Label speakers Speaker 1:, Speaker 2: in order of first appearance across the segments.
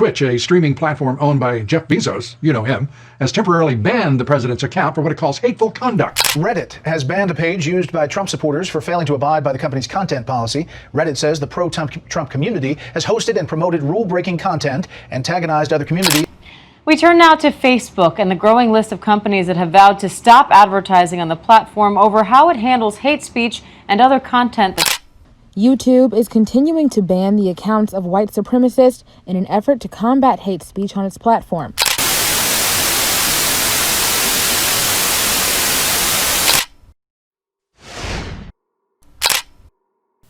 Speaker 1: Twitch, a streaming platform owned by Jeff Bezos, you know him, has temporarily banned the president's account for what it calls hateful conduct.
Speaker 2: Reddit has banned a page used by Trump supporters for failing to abide by the company's content policy. Reddit says the pro-Trump community has hosted and promoted rule-breaking content, antagonized other communities.
Speaker 3: We turn now to Facebook and the growing list of companies that have vowed to stop advertising on the platform over how it handles hate speech and other content that
Speaker 4: YouTube is continuing to ban the accounts of white supremacists in an effort to combat hate speech on its platform.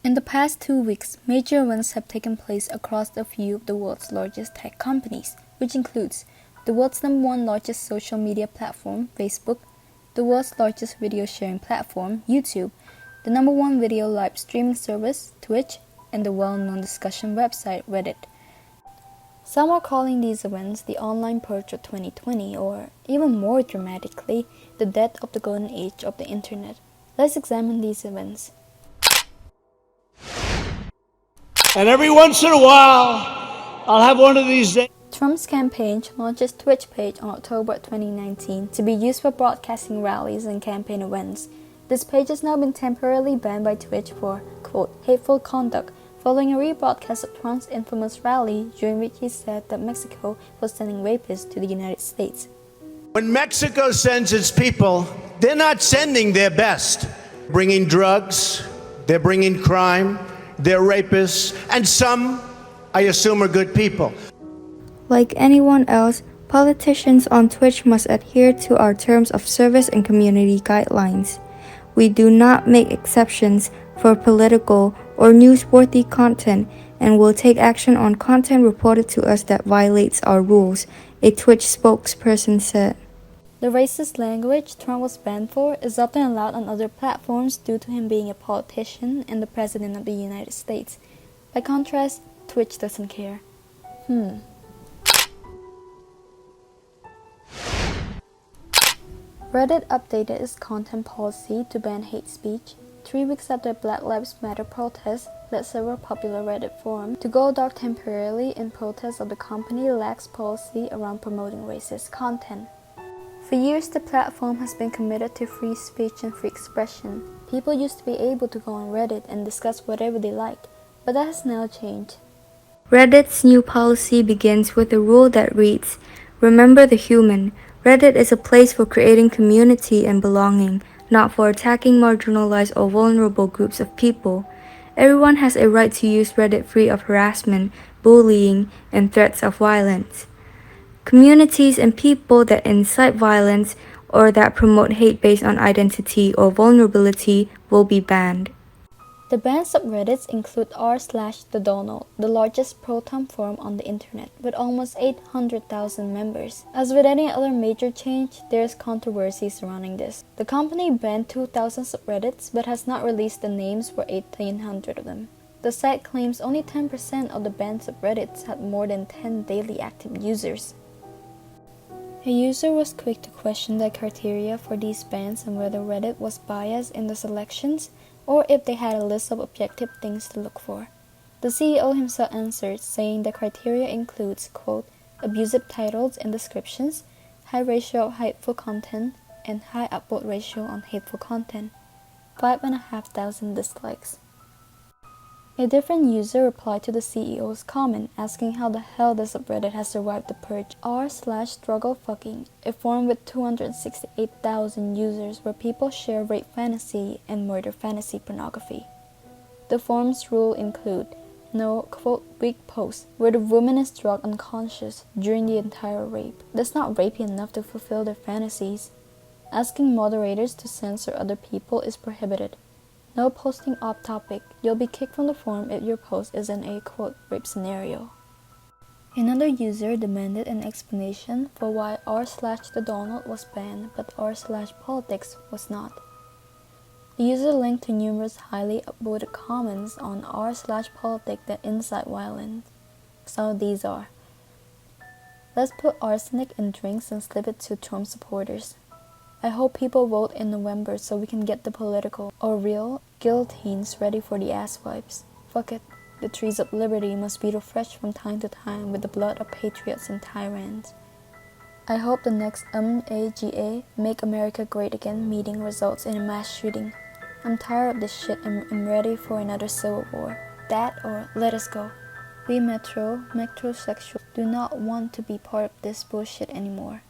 Speaker 5: In the past 2 weeks, major events have taken place across a few of the world's largest tech companies, which includes the world's #1 largest social media platform, Facebook, the world's largest video sharing platform, YouTube, the #1 video live streaming service, Twitch, and the well-known discussion website, Reddit. Some are calling these events the online purge of 2020, or, even more dramatically, the death of the golden age of the internet. Let's examine these events.
Speaker 6: And every once in a while, I'll have one of these days.
Speaker 5: Trump's campaign launched his Twitch page on October 2019 to be used for broadcasting rallies and campaign events. This page has now been temporarily banned by Twitch for, quote, hateful conduct, following a rebroadcast of Trump's infamous rally during which he said that Mexico was sending rapists to the United States.
Speaker 6: When Mexico sends its people, they're not sending their best. Bringing drugs, they're bringing crime, they're rapists, and some, I assume, are good people.
Speaker 5: Like anyone else, politicians on Twitch must adhere to our terms of service and community guidelines. We do not make exceptions for political or newsworthy content and will take action on content reported to us that violates our rules, a Twitch spokesperson said. The racist language Trump was banned for is often allowed on other platforms due to him being a politician and the President of the United States. By contrast, Twitch doesn't care. Reddit updated its content policy to ban hate speech 3 weeks after Black Lives Matter protests led several popular Reddit forums to go dark temporarily in protest of the company's lax policy around promoting racist content. For years, the platform has been committed to free speech and free expression. People used to be able to go on Reddit and discuss whatever they liked, but that has now changed. Reddit's new policy begins with a rule that reads, "Remember the human. Reddit is a place for creating community and belonging, not for attacking marginalized or vulnerable groups of people. Everyone has a right to use Reddit free of harassment, bullying, and threats of violence. Communities and people that incite violence or that promote hate based on identity or vulnerability will be banned." The banned subreddits include r/TheDonald, the largest pro-Trump forum on the internet, with almost 800,000 members. As with any other major change, there is controversy surrounding this. The company banned 2,000 subreddits, but has not released the names for 1,800 of them. The site claims only 10% of the banned subreddits had more than 10 daily active users. A user was quick to question the criteria for these bans and whether Reddit was biased in the selections, or if they had a list of objective things to look for. The CEO himself answered, saying the criteria includes, quote, abusive titles and descriptions, high ratio of hateful content, and high upvote ratio on hateful content. 5,500 dislikes. A different user replied to the CEO's comment, asking how the hell the subreddit has survived the purge. r/strugglefucking, a forum with 268,000 users where people share rape fantasy and murder fantasy pornography. The forum's rules include no, quote, weak posts where the woman is drugged unconscious during the entire rape. That's not rapey enough to fulfill their fantasies. Asking moderators to censor other people is prohibited. No posting off topic. You'll be kicked from the forum if your post is in a, quote, rape scenario. Another user demanded an explanation for why r/TheDonald was banned, but r/politics was not. The user linked to numerous highly upvoted comments on r/politics that incite violence. Some of these are: let's put arsenic in drinks and slip it to Trump supporters. I hope people vote in November so we can get the political or real guillotines ready for the ass wipes. Fuck it. the trees of liberty must be refreshed from time to time with the blood of patriots and tyrants. I hope the next MAGA, Make America Great Again meeting results in a mass shooting. I'm tired of this shit and I'm ready for another civil war. That or let us go. We metrosexuals do not want to be part of this bullshit anymore.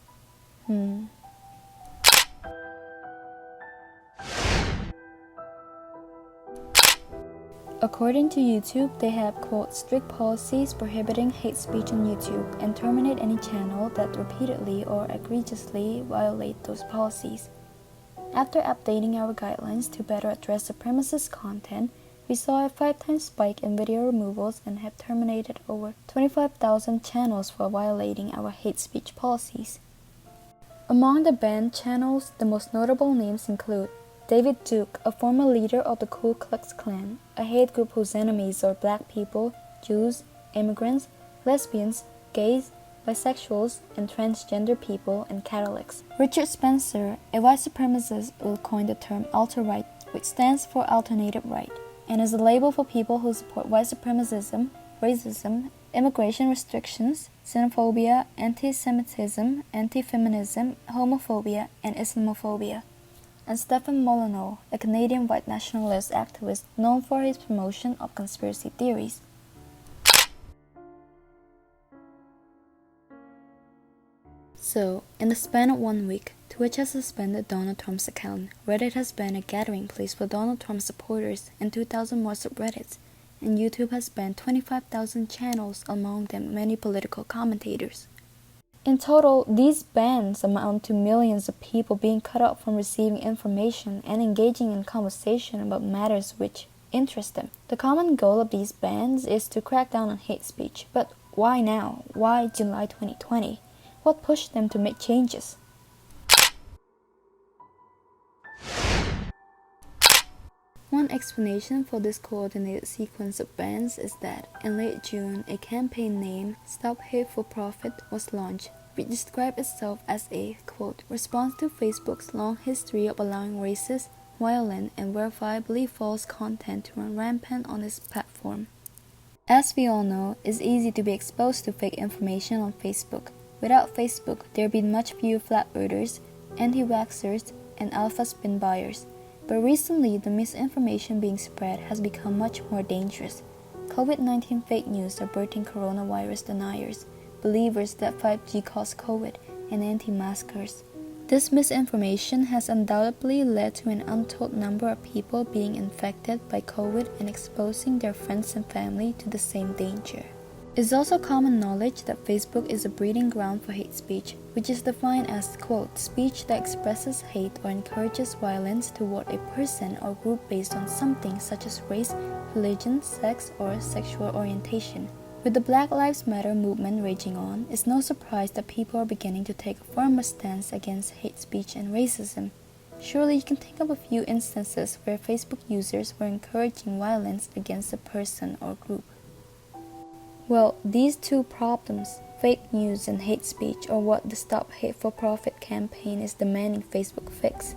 Speaker 5: According to YouTube, they have, quote, strict policies prohibiting hate speech on YouTube and terminate any channel that repeatedly or egregiously violate those policies. After updating our guidelines to better address supremacist content, we saw a 5-time spike in video removals and have terminated over 25,000 channels for violating our hate speech policies. Among the banned channels, the most notable names include David Duke, a former leader of the Ku Klux Klan, a hate group whose enemies are black people, Jews, immigrants, lesbians, gays, bisexuals, and transgender people, and Catholics. Richard Spencer, a white supremacist, will coin the term alt-right, which stands for alternative right, and is a label for people who support white supremacism, racism, immigration restrictions, xenophobia, anti-Semitism, anti-feminism, homophobia, and Islamophobia. And Stephen Molyneux, a Canadian white nationalist activist known for his promotion of conspiracy theories. So, in the span of 1 week, Twitch has suspended Donald Trump's account, Reddit has been a gathering place for Donald Trump supporters and 2,000 more subreddits, and YouTube has banned 25,000 channels, among them many political commentators. In total, these bans amount to millions of people being cut off from receiving information and engaging in conversation about matters which interest them. The common goal of these bans is to crack down on hate speech, but why now? Why July 2020? What pushed them to make changes? One explanation for this coordinated sequence of bans is that in late June, a campaign named Stop Hate for Profit was launched, which described itself as a, quote, response to Facebook's long history of allowing racist, violent, and verifiably false content to run rampant on its platform. As we all know, it's easy to be exposed to fake information on Facebook. Without Facebook, there'd be much fewer flat earthers, anti-vaxxers, and alpha spin buyers. But recently, the misinformation being spread has become much more dangerous. COVID-19 fake news are birthing coronavirus deniers, believers that 5G caused COVID, and anti-maskers. This misinformation has undoubtedly led to an untold number of people being infected by COVID and exposing their friends and family to the same danger. It's also common knowledge that Facebook is a breeding ground for hate speech, which is defined as, quote, speech that expresses hate or encourages violence toward a person or group based on something such as race, religion, sex, or sexual orientation. With the Black Lives Matter movement raging on, it's no surprise that people are beginning to take a firmer stance against hate speech and racism. Surely you can think of a few instances where Facebook users were encouraging violence against a person or group. Well, these two problems, fake news and hate speech, are what the Stop Hate for Profit campaign is demanding Facebook fix.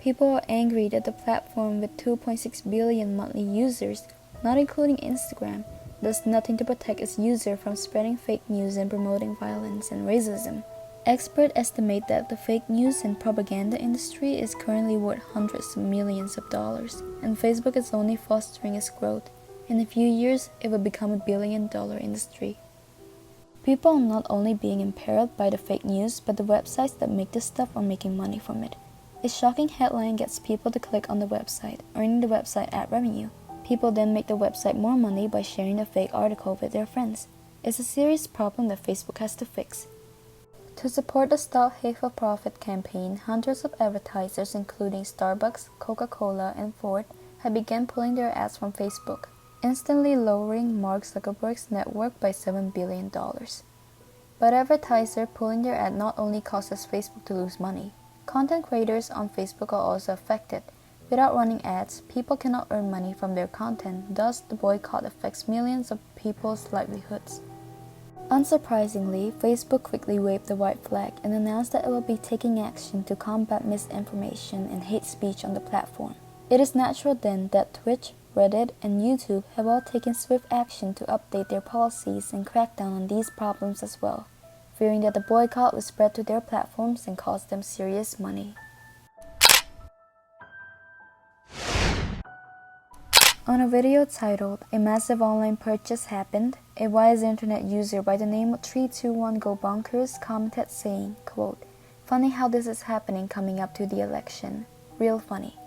Speaker 5: People are angry that the platform with 2.6 billion monthly users, not including Instagram, does nothing to protect its users from spreading fake news and promoting violence and racism. Experts estimate that the fake news and propaganda industry is currently worth hundreds of millions of dollars, and Facebook is only fostering its growth. In a few years, it will become a billion-dollar industry. People are not only being imperiled by the fake news, but the websites that make this stuff are making money from it. A shocking headline gets people to click on the website, earning the website ad revenue. People then make the website more money by sharing the fake article with their friends. It's a serious problem that Facebook has to fix. To support the Stop Hate for Profit campaign, hundreds of advertisers including Starbucks, Coca-Cola, and Ford have begun pulling their ads from Facebook, instantly lowering Mark Zuckerberg's net worth by $7 billion. But advertisers pulling their ad not only causes Facebook to lose money. Content creators on Facebook are also affected. Without running ads, people cannot earn money from their content, thus the boycott affects millions of people's livelihoods. Unsurprisingly, Facebook quickly waved the white flag and announced that it will be taking action to combat misinformation and hate speech on the platform. It is natural then that Twitch, Reddit, and YouTube have all taken swift action to update their policies and crack down on these problems as well, fearing that the boycott would spread to their platforms and cost them serious money. On a video titled, "A Massive Online Purchase Happened," a wise internet user by the name of 321GoBonkers commented saying, quote, "Funny how this is happening coming up to the election. Real funny."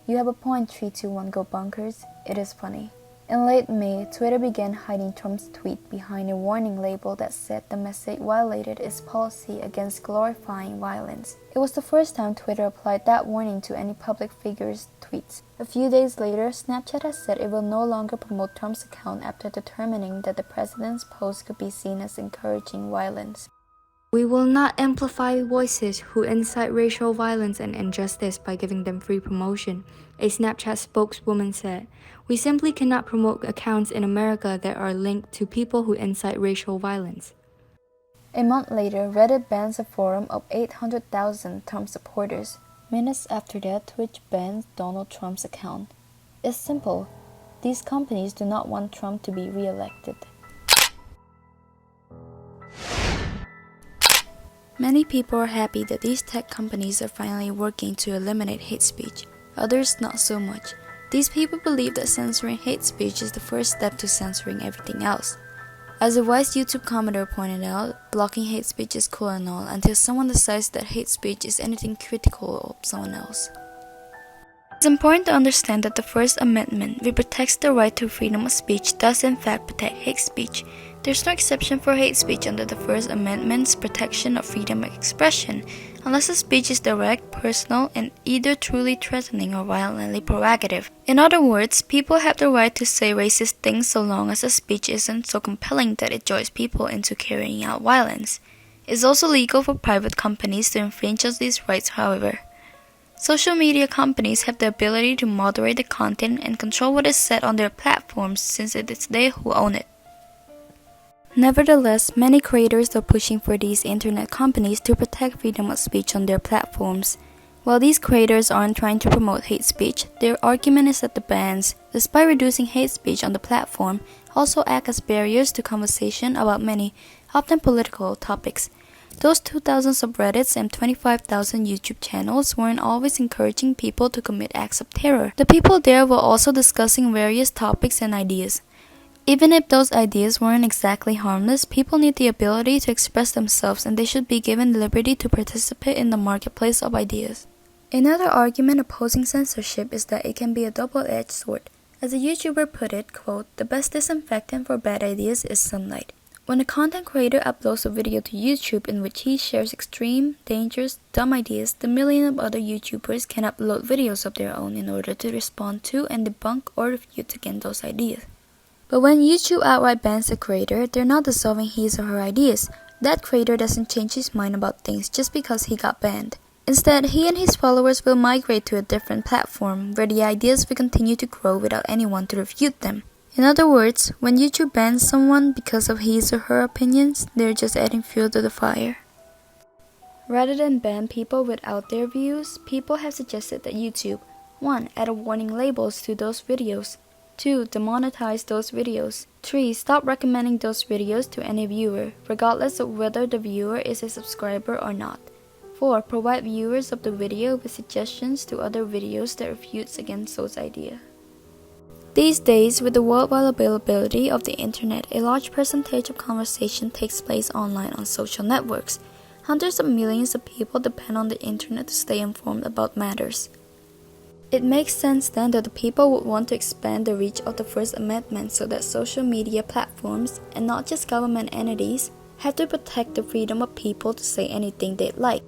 Speaker 5: You have a point, 321GoBonkers. It is funny. In late May, Twitter began hiding Trump's tweet behind a warning label that said the message violated its policy against glorifying violence. It was the first time Twitter applied that warning to any public figure's tweets. A few days later, Snapchat has said it will no longer promote Trump's account after determining that the president's post could be seen as encouraging violence.
Speaker 7: "We will not amplify voices who incite racial violence and injustice by giving them free promotion," a Snapchat spokeswoman said. "We simply cannot promote accounts in America that are linked to people who incite racial violence."
Speaker 5: A month later, Reddit bans a forum of 800,000 Trump supporters. Minutes after that, Twitch bans Donald Trump's account. It's simple. These companies do not want Trump to be re-elected. Many people are happy that these tech companies are finally working to eliminate hate speech. Others not so much. These people believe that censoring hate speech is the first step to censoring everything else. As a wise YouTube commenter pointed out, blocking hate speech is cool and all until someone decides that hate speech is anything critical of someone else. It's important to understand that the First Amendment, which protects the right to freedom of speech, does in fact protect hate speech. There's no exception for hate speech under the First Amendment's protection of freedom of expression, unless the speech is direct, personal, and either truly threatening or violently provocative. In other words, people have the right to say racist things so long as the speech isn't so compelling that it joins people into carrying out violence. It's also legal for private companies to infringe on these rights, however. Social media companies have the ability to moderate the content and control what is said on their platforms since it is they who own it. Nevertheless, many creators are pushing for these internet companies to protect freedom of speech on their platforms. While these creators aren't trying to promote hate speech, their argument is that the bans, despite reducing hate speech on the platform, also act as barriers to conversation about many, often political, topics. Those 2,000 subreddits and 25,000 YouTube channels weren't always encouraging people to commit acts of terror. The people there were also discussing various topics and ideas. Even if those ideas weren't exactly harmless, people need the ability to express themselves and they should be given the liberty to participate in the marketplace of ideas. Another argument opposing censorship is that it can be a double-edged sword. As a YouTuber put it, quote, "The best disinfectant for bad ideas is sunlight." When a content creator uploads a video to YouTube in which he shares extreme, dangerous, dumb ideas, the millions of other YouTubers can upload videos of their own in order to respond to and debunk or refute against those ideas. But when YouTube outright bans a creator, they're not dissolving his or her ideas. That creator doesn't change his mind about things just because he got banned. Instead, he and his followers will migrate to a different platform where the ideas will continue to grow without anyone to refute them. In other words, when YouTube bans someone because of his or her opinions, they're just adding fuel to the fire. Rather than ban people without their views, people have suggested that YouTube 1. Add warning labels to those videos. 2. Demonetize those videos. 3. Stop recommending those videos to any viewer, regardless of whether the viewer is a subscriber or not. 4. Provide viewers of the video with suggestions to other videos that refutes against those ideas. These days, with the worldwide availability of the internet, a large percentage of conversation takes place online on social networks. Hundreds of millions of people depend on the internet to stay informed about matters. It makes sense then that the people would want to expand the reach of the First Amendment so that social media platforms, and not just government entities, have to protect the freedom of people to say anything they'd like.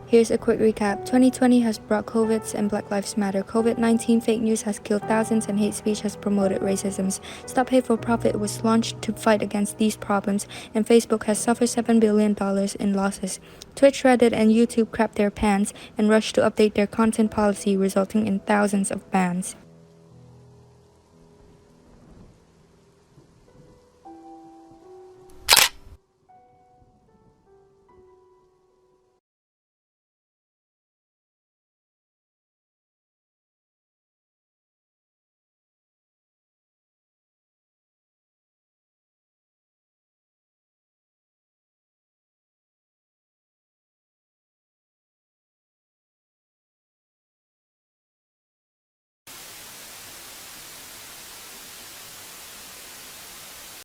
Speaker 7: Here's a quick recap. 2020 has brought COVID and Black Lives Matter. COVID-19 fake news has killed thousands and hate speech has promoted racism. Stop Hate for Profit was launched to fight against these problems, and Facebook has suffered $7 billion in losses. Twitch, Reddit, and YouTube crapped their pants and rushed to update their content policy, resulting in thousands of bans.